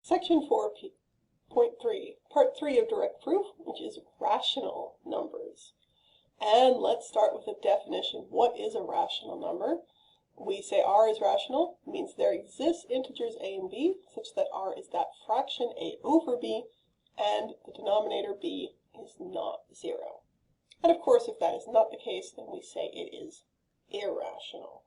Section 4.3, Part 3 of direct proof, which is rational numbers. And let's start with a definition. What is a rational number? We say R is rational. It means there exist integers a and b such that R is that fraction a over b and the denominator b is not 0. And of course, if that is not the case, then we say it is irrational.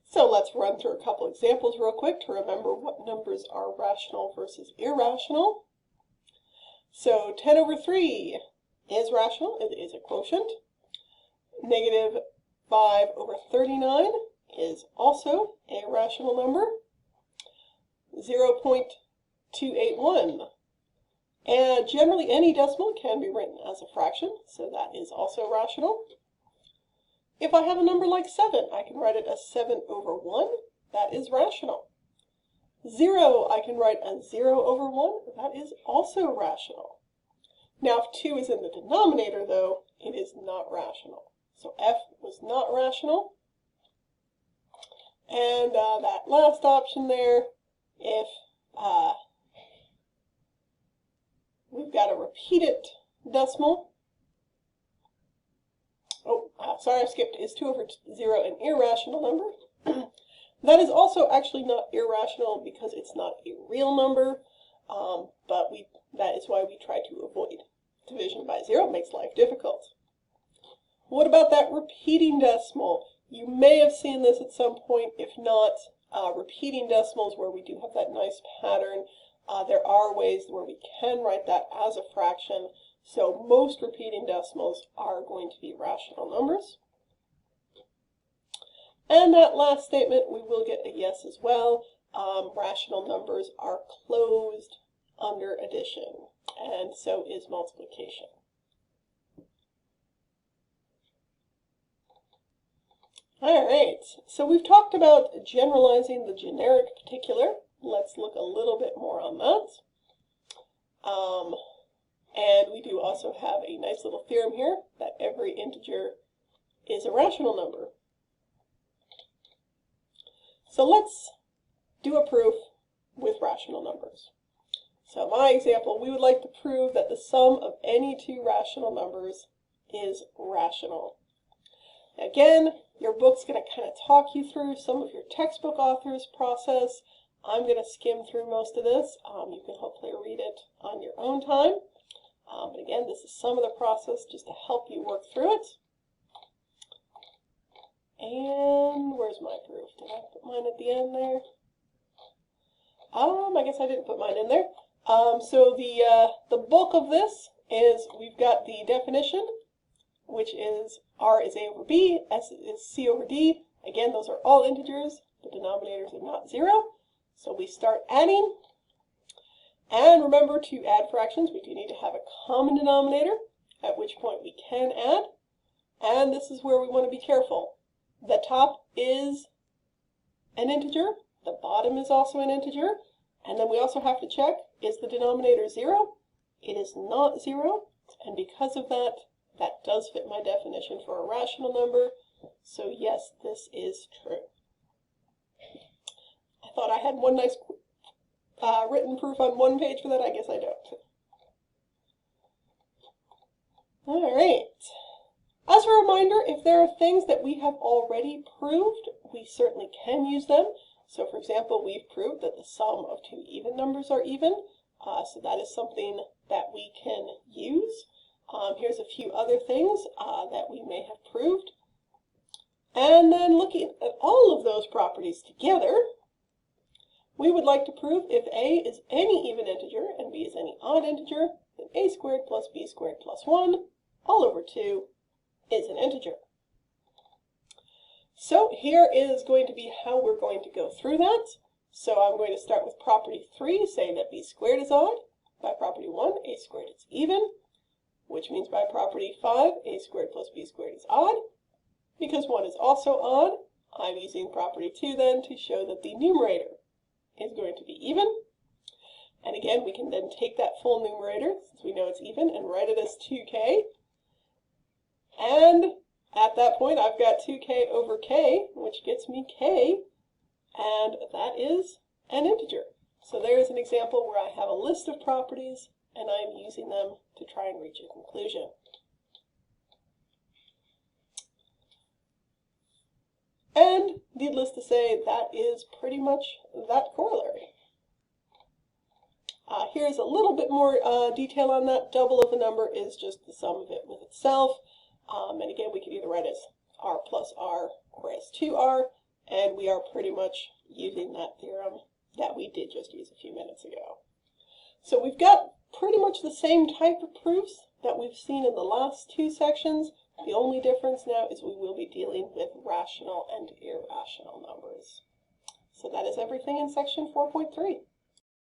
So let's run through a couple examples real quick to remember what numbers are rational versus irrational. So 10 over 3 is rational. It is a quotient. Negative 5 over 39 is also a rational number. 0.281. And generally any decimal can be written as a fraction, so that is also rational. If I have a number like 7, I can write it as 7 over 1. That is rational. 0, I can write as 0 over 1. That is also rational. Now, if 2 is in the denominator, though, it is not rational. So F was not rational. And that last option there, if we've got a repeated decimal. Sorry, I skipped. Is 2 over 0 an irrational number? That is also actually not irrational because it's not a real number, but that is why we try to avoid division by 0. It makes life difficult. What about that repeating decimal? You may have seen this at some point. If not, repeating decimals where we do have that nice pattern, there are ways where we can write that as a fraction. So most repeating decimals are going to be rational numbers. And that last statement, we will get a yes as well. Rational numbers are closed under addition, and so is multiplication. All right, so we've talked about generalizing the generic particular. Let's look a little bit more on that. And we do also have a nice little theorem here that every integer is a rational number. So let's do a proof with rational numbers. So my example, we would like to prove that the sum of any two rational numbers is rational. Again, your book's going to kind of talk you through some of your textbook authors' process. I'm going to skim through most of this. You can hopefully read it on your own time. But again, this is some of the process just to help you work through it. And where's my proof? Did I put mine at the end there? I guess I didn't put mine in there. So the bulk of this is we've got the definition, which is R is A over B, S is C over D. Again, those are all integers. The denominators are not 0. So we start adding. And remember, to add fractions, we do need to have a common denominator, at which point we can add. And this is where we want to be careful. The top is an integer. The bottom is also an integer. And then we also have to check, is the denominator 0? It is not 0. And because of that, that does fit my definition for a rational number. So yes, this is true. I thought I had one nice written proof on one page for that. I guess I don't. All right. As a reminder, if there are things that we have already proved, we certainly can use them. So for example, we've proved that the sum of two even numbers are even. So that is something that we can use. Here's a few other things that we may have proved. And then looking at all of those properties together, we would like to prove if A is any even integer and B is any odd integer, then A squared plus B squared plus 1 all over 2 is an integer. So here is going to be how we're going to go through that. So I'm going to start with property 3, saying that B squared is odd. By property 1, A squared is even, which means by property 5, A squared plus B squared is odd. Because 1 is also odd, I'm using property 2 then to show that the numerator is going to be even. And again, we can then take that full numerator, since we know it's even, and write it as 2k. And at that point, I've got 2k over k, which gets me k, and that is an integer. example where I have a list of properties and I'm using them to try and reach a conclusion. And needless to say, that is pretty much that corollary. Here's a little bit more detail on that. Double of a number is just the sum of it with itself. And again, we can either write as r plus r or as 2r, and we are pretty much using that theorem that we did just use a few minutes ago. So we've got pretty much the same type of proofs that we've seen in the last two sections. The only difference now is we will be dealing with rational and irrational numbers. So that is everything in section 4.3.